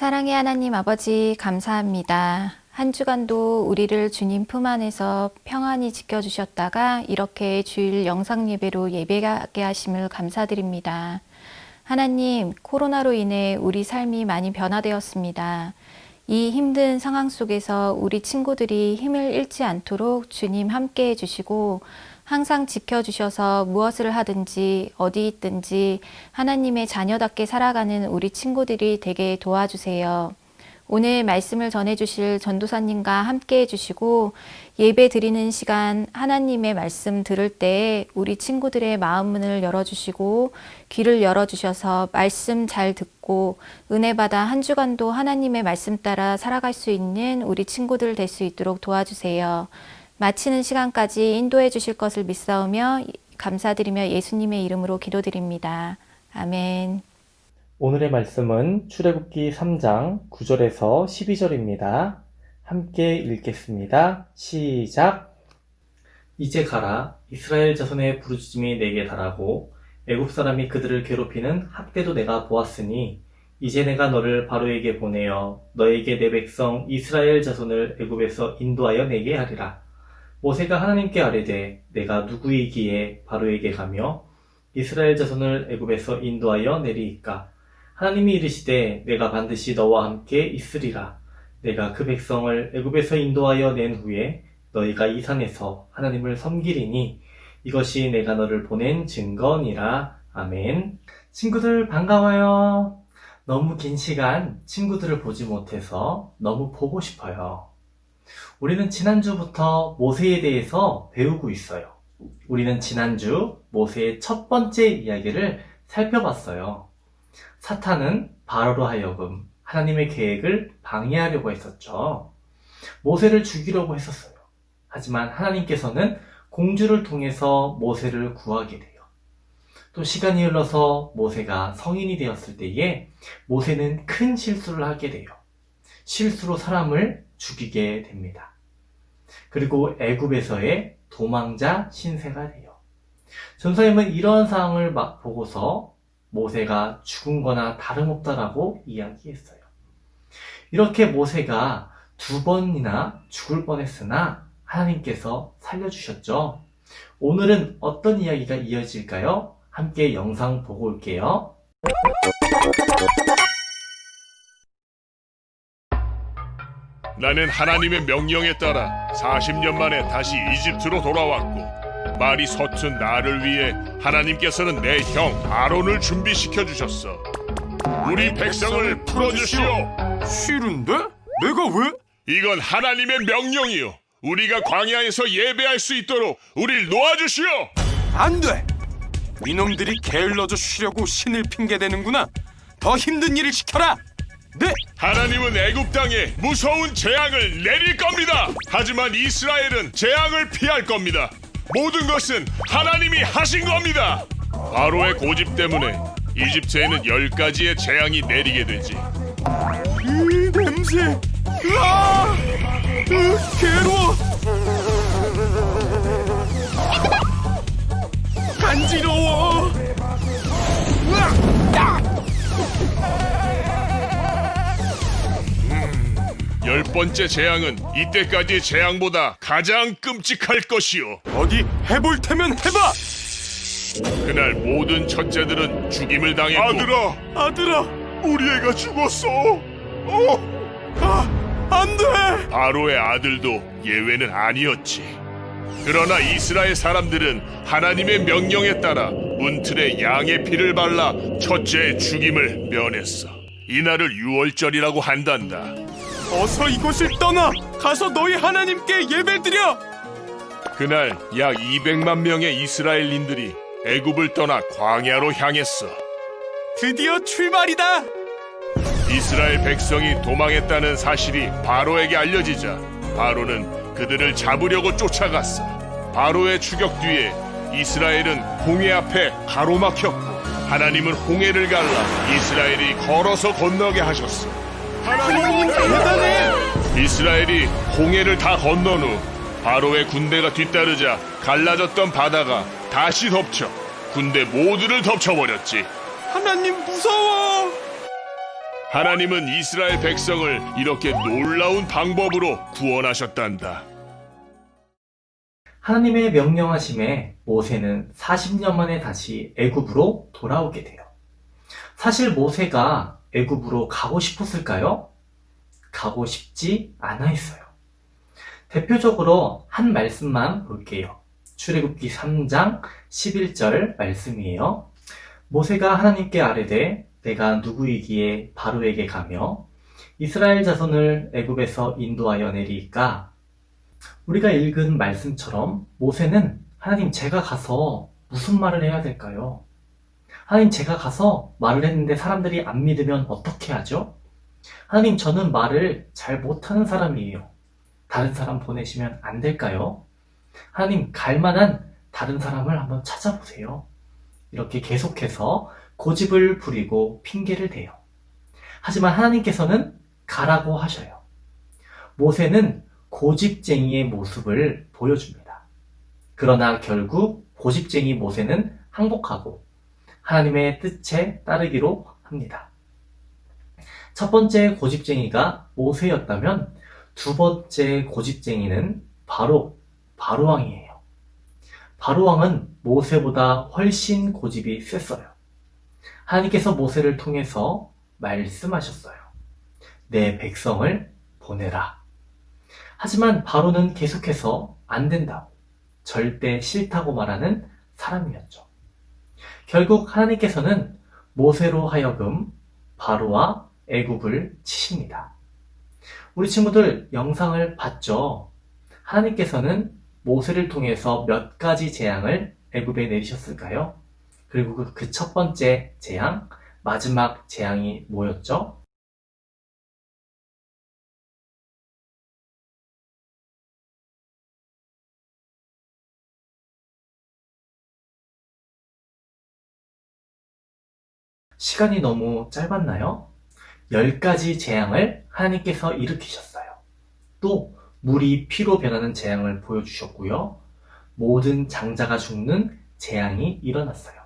사랑의 하나님 아버지 감사합니다. 한 주간도 우리를 주님 품 안에서 평안히 지켜주셨다가 이렇게 주일 영상 예배로 예배하게 하심을 감사드립니다. 하나님, 코로나로 인해 우리 삶이 많이 변화되었습니다. 이 힘든 상황 속에서 우리 친구들이 힘을 잃지 않도록 주님 함께 해주시고 항상 지켜주셔서 무엇을 하든지 어디 있든지 하나님의 자녀답게 살아가는 우리 친구들이 되게 도와주세요. 오늘 말씀을 전해주실 전도사님과 함께 해주시고 예배 드리는 시간 하나님의 말씀 들을 때 우리 친구들의 마음 문을 열어주시고 귀를 열어주셔서 말씀 잘 듣고 은혜 받아 한 주간도 하나님의 말씀 따라 살아갈 수 있는 우리 친구들 될 수 있도록 도와주세요. 마치는 시간까지 인도해 주실 것을 믿사오며 감사드리며 예수님의 이름으로 기도드립니다. 아멘. 오늘의 말씀은 출애굽기 3장 9절에서 12절입니다. 함께 읽겠습니다. 시작! 이제 가라. 이스라엘 자손의 부르짖음이 내게 달하고 애굽 사람이 그들을 괴롭히는 학대도 내가 보았으니 이제 내가 너를 바로에게 보내어 너에게 내 백성 이스라엘 자손을 애굽에서 인도하여 내게 하리라. 모세가 하나님께 아뢰되 내가 누구이기에 바로에게 가며 이스라엘 자손을 애굽에서 인도하여 내리이까. 하나님이 이르시되 내가 반드시 너와 함께 있으리라. 내가 그 백성을 애굽에서 인도하여 낸 후에 너희가 이 산에서 하나님을 섬기리니 이것이 내가 너를 보낸 증거니라. 아멘. 친구들 반가워요. 너무 긴 시간 친구들을 보지 못해서 너무 보고 싶어요. 우리는 지난주부터 모세에 대해서 배우고 있어요. 우리는 지난주 모세의 첫 번째 이야기를 살펴봤어요. 사탄은 바로로 하여금 하나님의 계획을 방해하려고 했었죠. 모세를 죽이려고 했었어요. 하지만 하나님께서는 공주를 통해서 모세를 구하게 돼요. 또 시간이 흘러서 모세가 성인이 되었을 때에 모세는 큰 실수를 하게 돼요. 실수로 사람을 죽이게 됩니다. 그리고 애굽에서의 도망자 신세가 돼요. 전사님은 이러한 상황을 보고서 모세가 죽은 거나 다름없다라고 이야기했어요. 이렇게 모세가 2번이나 죽을 뻔했으나 하나님께서 살려주셨죠. 오늘은 어떤 이야기가 이어질까요? 함께 영상 보고 올게요. 나는 하나님의 명령에 따라 40년 만에 다시 이집트로 돌아왔고 말이 서툰 나를 위해 하나님께서는 내 형 아론을 준비시켜 주셨어. 우리 백성을 풀어주시오. 싫은데? 내가 왜? 이건 하나님의 명령이요. 우리가 광야에서 예배할 수 있도록 우릴 놓아주시오. 안 돼! 이놈들이 게을러져 쉬려고 신을 핑계대는구나. 더 힘든 일을 시켜라. 네! 하나님은 애굽 땅에 무서운 재앙을 내릴 겁니다. 하지만 이스라엘은 재앙을 피할 겁니다. 모든 것은 하나님이 하신 겁니다. 바로의 고집 때문에 이집트에는 10가지의 재앙이 내리게 되지. 이 냄새! 으아! 괴로워! 간지러워! 으아! 10번째 재앙은 이때까지의 재앙보다 가장 끔찍할 것이요. 어디 해볼 테면 해봐! 그날 모든 첫째들은 죽임을 당했고 아들아! 우리 애가 죽었어. 안 돼! 바로의 아들도 예외는 아니었지. 그러나 이스라엘 사람들은 하나님의 명령에 따라 문틀에 양의 피를 발라 첫째의 죽임을 면했어. 이날을 유월절이라고 한단다. 어서 이곳을 떠나! 가서 너희 하나님께 예배드려! 그날 약 200만 명의 이스라엘인들이 애굽을 떠나 광야로 향했어. 드디어 출발이다! 이스라엘 백성이 도망했다는 사실이 바로에게 알려지자 바로는 그들을 잡으려고 쫓아갔어. 바로의 추격 뒤에 이스라엘은 홍해 앞에 가로막혔고 하나님은 홍해를 갈라 이스라엘이 걸어서 건너게 하셨어. 하나님 대단해! 이스라엘이 홍해를 다 건넌 후 바로의 군대가 뒤따르자 갈라졌던 바다가 다시 덮쳐 군대 모두를 덮쳐버렸지. 하나님 무서워! 하나님은 이스라엘 백성을 이렇게 놀라운 방법으로 구원하셨단다. 하나님의 명령하심에 모세는 40년 만에 다시 애굽으로 돌아오게 돼요. 사실 모세가 애굽으로 가고 싶었을까요? 가고 싶지 않아 했어요. 대표적으로 한 말씀만 볼게요. 출애굽기 3장 11절 말씀이에요. 모세가 하나님께 아뢰되 내가 누구이기에 바로에게 가며 이스라엘 자손을 애굽에서 인도하여 내리까? 우리가 읽은 말씀처럼 모세는 하나님 제가 가서 무슨 말을 해야 될까요? 하나님 제가 가서 말을 했는데 사람들이 안 믿으면 어떻게 하죠? 하나님 저는 말을 잘 못하는 사람이에요. 다른 사람 보내시면 안 될까요? 하나님 갈 만한 다른 사람을 한번 찾아보세요. 이렇게 계속해서 고집을 부리고 핑계를 대요. 하지만 하나님께서는 가라고 하셔요. 모세는 고집쟁이의 모습을 보여줍니다. 그러나 결국 고집쟁이 모세는 항복하고 하나님의 뜻에 따르기로 합니다. 첫 번째 고집쟁이가 모세였다면 두 번째 고집쟁이는 바로왕이에요. 바로왕은 모세보다 훨씬 고집이 셌어요. 하나님께서 모세를 통해서 말씀하셨어요. 내 백성을 보내라. 하지만 바로는 계속해서 안 된다고, 절대 싫다고 말하는 사람이었죠. 결국 하나님께서는 모세로 하여금 바로와 애굽을 치십니다. 우리 친구들 영상을 봤죠? 하나님께서는 모세를 통해서 몇 가지 재앙을 애굽에 내리셨을까요? 그리고 그 첫 번째 재앙, 마지막 재앙이 뭐였죠? 시간이 너무 짧았나요? 10가지 재앙을 하나님께서 일으키셨어요. 또 물이 피로 변하는 재앙을 보여주셨고요. 모든 장자가 죽는 재앙이 일어났어요.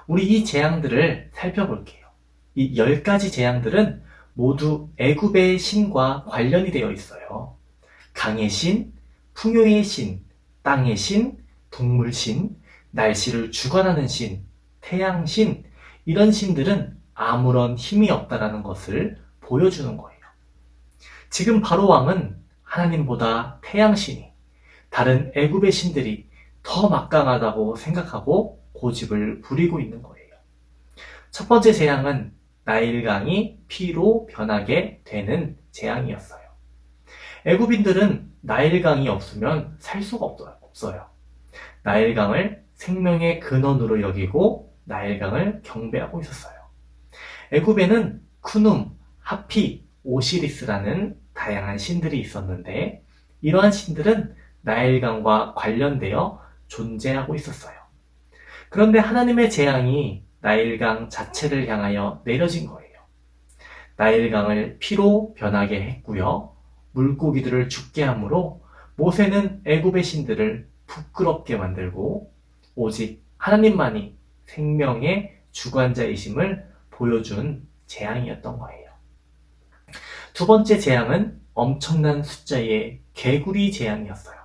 우리 이 재앙들을 살펴볼게요. 이 10가지 재앙들은 모두 애굽의 신과 관련이 되어 있어요. 강의 신, 풍요의 신, 땅의 신, 동물 신, 날씨를 주관하는 신, 태양 신, 이런 신들은 아무런 힘이 없다라는 것을 보여주는 거예요. 지금 바로왕은 하나님보다 태양신이, 다른 애굽의 신들이 더 막강하다고 생각하고 고집을 부리고 있는 거예요. 첫 번째 재앙은 나일강이 피로 변하게 되는 재앙이었어요. 애굽인들은 나일강이 없으면 살 수가 없어요. 나일강을 생명의 근원으로 여기고 나일강을 경배하고 있었어요. 애굽에는 쿠눔, 하피, 오시리스라는 다양한 신들이 있었는데 이러한 신들은 나일강과 관련되어 존재하고 있었어요. 그런데 하나님의 재앙이 나일강 자체를 향하여 내려진 거예요. 나일강을 피로 변하게 했고요. 물고기들을 죽게 함으로 모세는 애굽의 신들을 부끄럽게 만들고 오직 하나님만이 생명의 주관자이심을 보여준 재앙이었던 거예요. 두 번째 재앙은 엄청난 숫자의 개구리 재앙이었어요.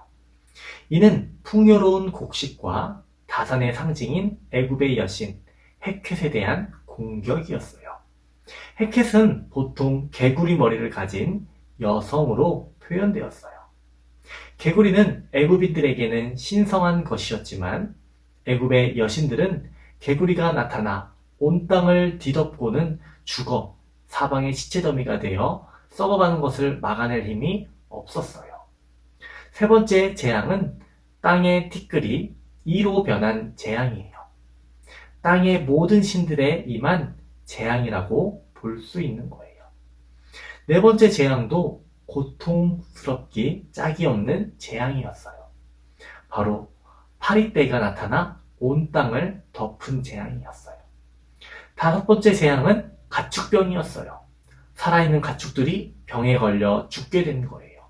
이는 풍요로운 곡식과 다산의 상징인 애굽의 여신 헷켓에 대한 공격이었어요. 헷켓은 보통 개구리 머리를 가진 여성으로 표현되었어요. 개구리는 애굽인들에게는 신성한 것이었지만 애굽의 여신들은 개구리가 나타나 온 땅을 뒤덮고는 죽어 사방의 시체 더미가 되어 썩어가는 것을 막아낼 힘이 없었어요. 세 번째 재앙은 땅의 티끌이 이로 변한 재앙이에요. 땅의 모든 신들에 임한 재앙이라고 볼 수 있는 거예요. 네 번째 재앙도 고통스럽기 짝이 없는 재앙이었어요. 바로 파리떼가 나타나 온 땅을 덮은 재앙이었어요. 다섯 번째 재앙은 가축병이었어요. 살아있는 가축들이 병에 걸려 죽게 된 거예요.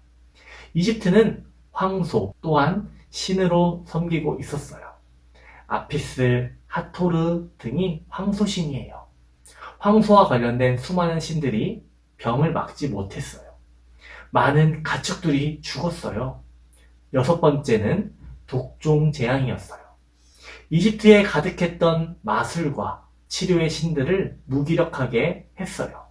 이집트는 황소 또한 신으로 섬기고 있었어요. 아피스, 하토르 등이 황소신이에요. 황소와 관련된 수많은 신들이 병을 막지 못했어요. 많은 가축들이 죽었어요. 여섯 번째는 독종 재앙이었어요. 이집트에 가득했던 마술과 치료의 신들을 무기력하게 했어요.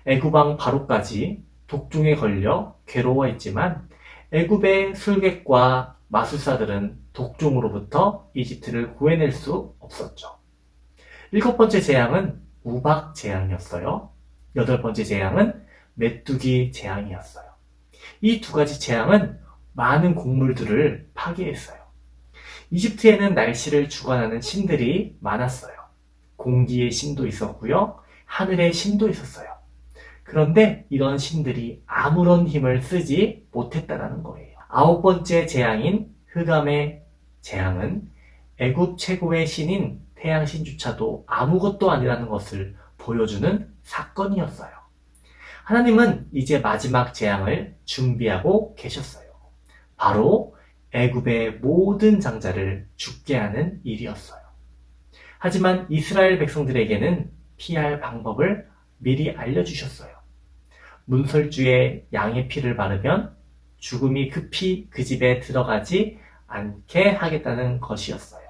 애굽왕 바로까지 독종에 걸려 괴로워했지만 애굽의 술객과 마술사들은 독종으로부터 이집트를 구해낼 수 없었죠. 일곱 번째 재앙은 우박 재앙이었어요. 여덟 번째 재앙은 메뚜기 재앙이었어요. 이 두 가지 재앙은 많은 곡물들을 파괴했어요. 이집트에는 날씨를 주관하는 신들이 많았어요. 공기의 신도 있었고요. 하늘의 신도 있었어요. 그런데 이런 신들이 아무런 힘을 쓰지 못했다는 거예요. 아홉 번째 재앙인 흑암의 재앙은 애굽 최고의 신인 태양신조차도 아무것도 아니라는 것을 보여주는 사건이었어요. 하나님은 이제 마지막 재앙을 준비하고 계셨어요. 바로 애굽의 모든 장자를 죽게 하는 일이었어요. 하지만 이스라엘 백성들에게는 피할 방법을 미리 알려주셨어요. 문설주에 양의 피를 바르면 죽음이 급히 그 집에 들어가지 않게 하겠다는 것이었어요.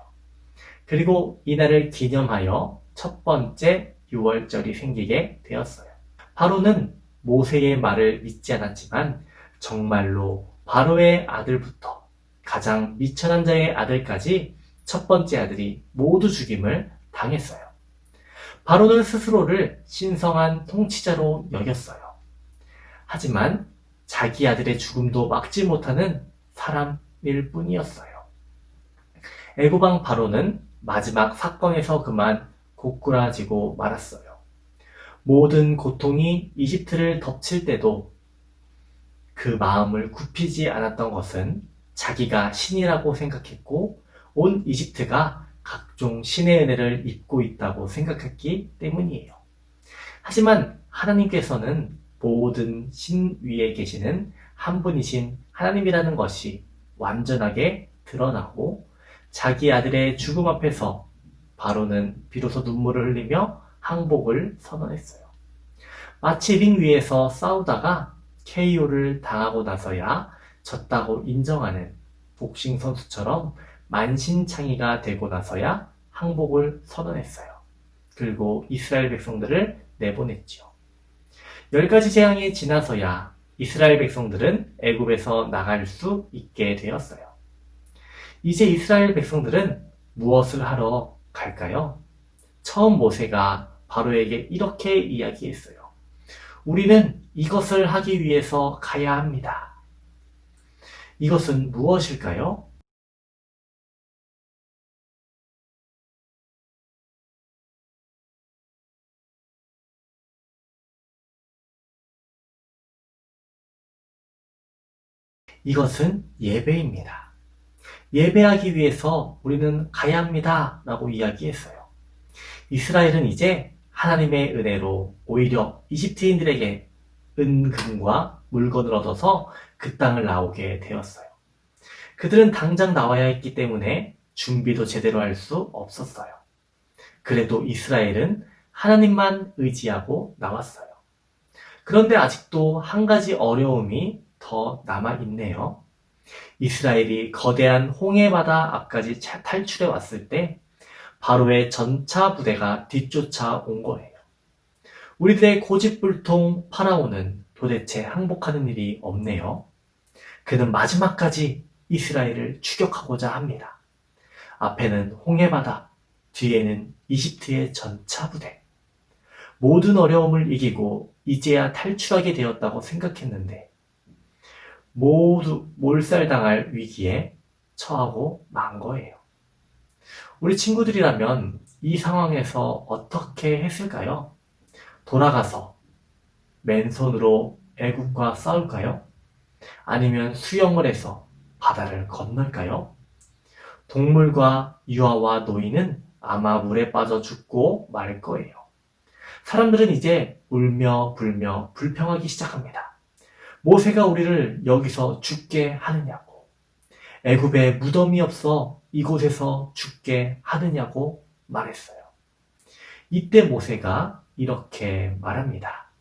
그리고 이날을 기념하여 첫 번째 유월절이 생기게 되었어요. 바로는 모세의 말을 믿지 않았지만 정말로 바로의 아들부터 가장 미천한 자의 아들까지 첫 번째 아들이 모두 죽임을 당했어요. 바로는 스스로를 신성한 통치자로 여겼어요. 하지만 자기 아들의 죽음도 막지 못하는 사람일 뿐이었어요. 애굽왕 바로는 마지막 사건에서 그만 고꾸라지고 말았어요. 모든 고통이 이집트를 덮칠 때도 그 마음을 굽히지 않았던 것은 자기가 신이라고 생각했고 온 이집트가 각종 신의 은혜를 입고 있다고 생각했기 때문이에요. 하지만 하나님께서는 모든 신 위에 계시는 한 분이신 하나님이라는 것이 완전하게 드러나고 자기 아들의 죽음 앞에서 바로는 비로소 눈물을 흘리며 항복을 선언했어요. 마치 링 위에서 싸우다가 KO를 당하고 나서야 졌다고 인정하는 복싱 선수처럼 만신창이가 되고 나서야 항복을 선언했어요. 그리고 이스라엘 백성들을 내보냈지요. 10가지 재앙이 지나서야 이스라엘 백성들은 애굽에서 나갈 수 있게 되었어요. 이제 이스라엘 백성들은 무엇을 하러 갈까요? 처음 모세가 바로에게 이렇게 이야기했어요. 우리는 이것을 하기 위해서 가야 합니다. 이것은 무엇일까요? 이것은 예배입니다. 예배하기 위해서 우리는 가야 합니다. 라고 이야기했어요. 이스라엘은 이제 하나님의 은혜로 오히려 이집트인들에게 은금과 물건을 얻어서 그 땅을 나오게 되었어요. 그들은 당장 나와야 했기 때문에 준비도 제대로 할 수 없었어요. 그래도 이스라엘은 하나님만 의지하고 나왔어요. 그런데 아직도 한 가지 어려움이 더 남아있네요. 이스라엘이 거대한 홍해바다 앞까지 탈출해 왔을 때 바로의 전차 부대가 뒤쫓아 온 거예요. 우리들의 고집불통 파라오는 도대체 항복하는 일이 없네요. 그는 마지막까지 이스라엘을 추격하고자 합니다. 앞에는 홍해바다, 뒤에는 이집트의 전차 부대. 모든 어려움을 이기고 이제야 탈출하게 되었다고 생각했는데 모두 몰살당할 위기에 처하고 만 거예요. 우리 친구들이라면 이 상황에서 어떻게 했을까요? 돌아가서 맨손으로 애국과 싸울까요? 아니면 수영을 해서 바다를 건널까요? 동물과 유아와 노인은 아마 물에 빠져 죽고 말 거예요. 사람들은 이제 울며 불며 불평하기 시작합니다. 모세가 우리를 여기서 죽게 하느냐고, 애굽에 무덤이 없어 이곳에서 죽게 하느냐고 말했어요. 이때 모세가 이렇게 말합니다.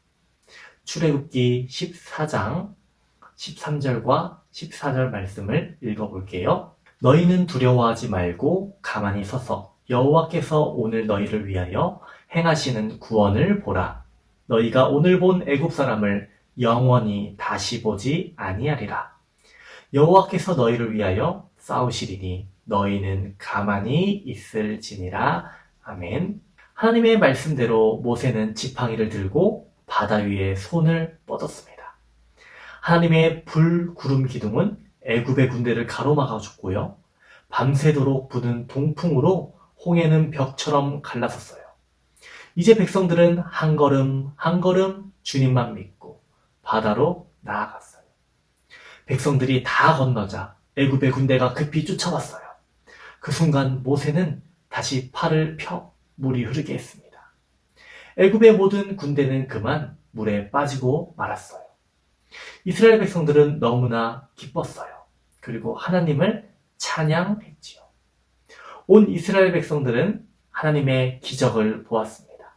출애굽기 14장 13절과 14절 말씀을 읽어볼게요. 너희는 두려워하지 말고 가만히 서서 여호와께서 오늘 너희를 위하여 행하시는 구원을 보라. 너희가 오늘 본 애굽 사람을 영원히 다시 보지 아니하리라. 여호와께서 너희를 위하여 싸우시리니 너희는 가만히 있을지니라. 아멘. 하나님의 말씀대로 모세는 지팡이를 들고 바다 위에 손을 뻗었습니다. 하나님의 불, 구름 기둥은 애굽의 군대를 가로막아 줬고요. 밤새도록 부는 동풍으로 홍해는 벽처럼 갈라섰어요. 이제 백성들은 한 걸음 한 걸음 주님만 믿고 바다로 나아갔어요. 백성들이 다 건너자 애굽의 군대가 급히 쫓아왔어요. 그 순간 모세는 다시 팔을 펴 물이 흐르게 했습니다. 애굽의 모든 군대는 그만 물에 빠지고 말았어요. 이스라엘 백성들은 너무나 기뻤어요. 그리고 하나님을 찬양했지요. 온 이스라엘 백성들은 하나님의 기적을 보았습니다.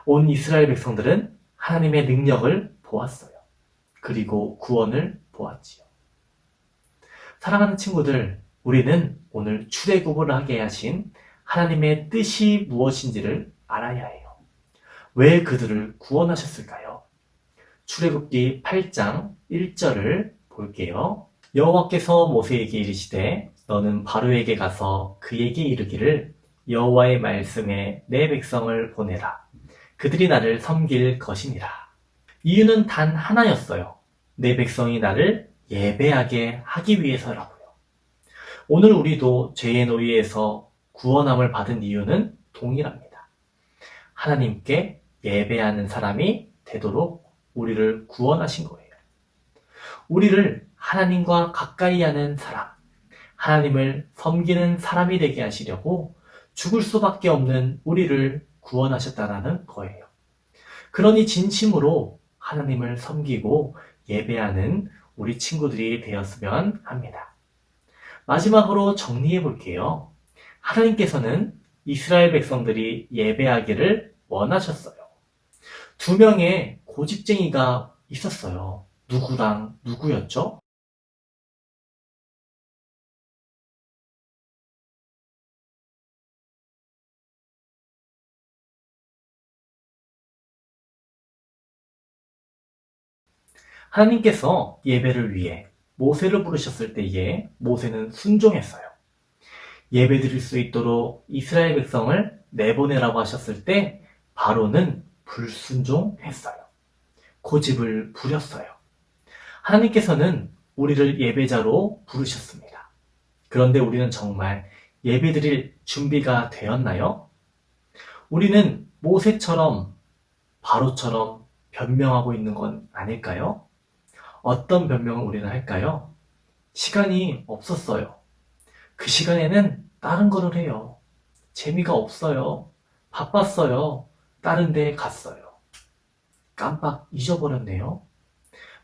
온 이스라엘 백성들은 하나님의 능력을 보았어요. 그리고 구원을 보았지요. 사랑하는 친구들, 우리는 오늘 출애굽을 하게 하신 하나님의 뜻이 무엇인지를 알아야 해요. 왜 그들을 구원하셨을까요? 출애굽기 8장 1절을 볼게요. 여호와께서 모세에게 이르시되 너는 바로에게 가서 그에게 이르기를 여호와의 말씀에 내 백성을 보내라. 그들이 나를 섬길 것이니라. 이유는 단 하나였어요. 내 백성이 나를 예배하게 하기 위해서라고요. 오늘 우리도 죄의 노예에서 구원함을 받은 이유는 동일합니다. 하나님께 예배하는 사람이 되도록 우리를 구원하신 거예요. 우리를 하나님과 가까이 하는 사람, 하나님을 섬기는 사람이 되게 하시려고 죽을 수밖에 없는 우리를 구원하셨다는 거예요. 그러니 진심으로 하나님을 섬기고 예배하는 우리 친구들이 되었으면 합니다. 마지막으로 정리해 볼게요. 하나님께서는 이스라엘 백성들이 예배하기를 원하셨어요. 2명의 고집쟁이가 있었어요. 누구랑 누구였죠? 하나님께서 예배를 위해 모세를 부르셨을 때에 모세는 순종했어요. 예배 드릴 수 있도록 이스라엘 백성을 내보내라고 하셨을 때 바로는 불순종했어요. 고집을 부렸어요. 하나님께서는 우리를 예배자로 부르셨습니다. 그런데 우리는 정말 예배 드릴 준비가 되었나요? 우리는 모세처럼 바로처럼 변명하고 있는 건 아닐까요? 어떤 변명을 우리는 할까요? 시간이 없었어요. 그 시간에는 다른 거를 해요. 재미가 없어요. 바빴어요. 다른 데에 갔어요. 깜빡 잊어버렸네요.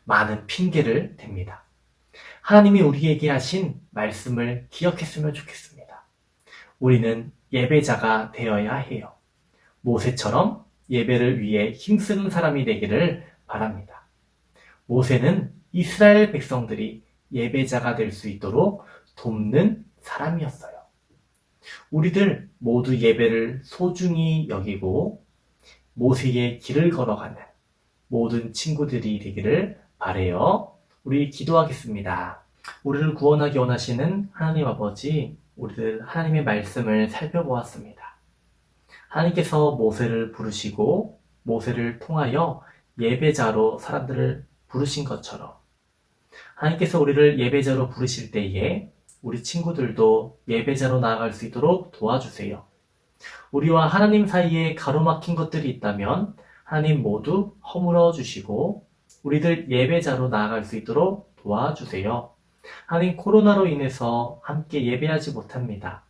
많은 핑계를 댑니다. 하나님이 우리에게 하신 말씀을 기억했으면 좋겠습니다. 우리는 예배자가 되어야 해요. 모세처럼 예배를 위해 힘쓰는 사람이 되기를 바랍니다. 모세는 이스라엘 백성들이 예배자가 될 수 있도록 돕는 사람이었어요. 우리들 모두 예배를 소중히 여기고 모세의 길을 걸어가는 모든 친구들이 되기를 바라요. 우리 기도하겠습니다. 우리를 구원하기 원하시는 하나님 아버지, 우리들 하나님의 말씀을 살펴보았습니다. 하나님께서 모세를 부르시고 모세를 통하여 예배자로 사람들을 부르신 것처럼 하나님께서 우리를 예배자로 부르실 때에 우리 친구들도 예배자로 나아갈 수 있도록 도와주세요. 우리와 하나님 사이에 가로막힌 것들이 있다면 하나님 모두 허물어 주시고 우리들 예배자로 나아갈 수 있도록 도와주세요. 하나님, 코로나로 인해서 함께 예배하지 못합니다.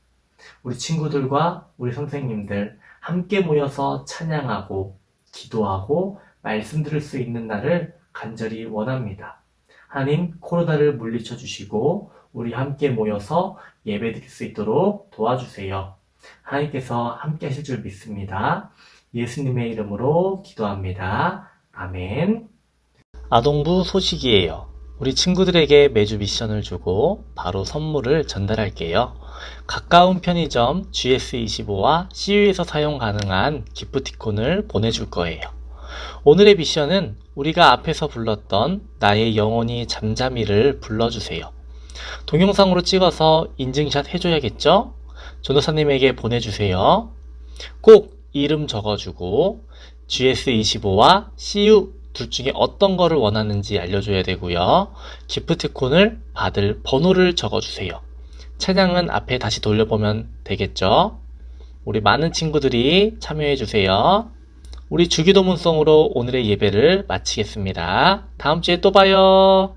우리 친구들과 우리 선생님들 함께 모여서 찬양하고 기도하고 말씀 들을 수 있는 날을 간절히 원합니다. 하나님, 코로나를 물리쳐 주시고 우리 함께 모여서 예배 드릴 수 있도록 도와주세요. 하나님께서 함께 하실 줄 믿습니다. 예수님의 이름으로 기도합니다. 아멘. 아동부 소식이에요. 우리 친구들에게 매주 미션을 주고 바로 선물을 전달할게요. 가까운 편의점 GS25와 CU에서 사용 가능한 기프티콘을 보내줄 거예요. 오늘의 미션은 우리가 앞에서 불렀던 나의 영혼이 잠잠이를 불러주세요. 동영상으로 찍어서 인증샷 해줘야겠죠? 전도사님에게 보내주세요. 꼭 이름 적어주고 GS25와 CU 둘 중에 어떤 거를 원하는지 알려줘야 되고요. 기프티콘을 받을 번호를 적어주세요. 찬양은 앞에 다시 돌려보면 되겠죠? 우리 많은 친구들이 참여해주세요. 우리 주기도문송으로 오늘의 예배를 마치겠습니다. 다음 주에 또 봐요.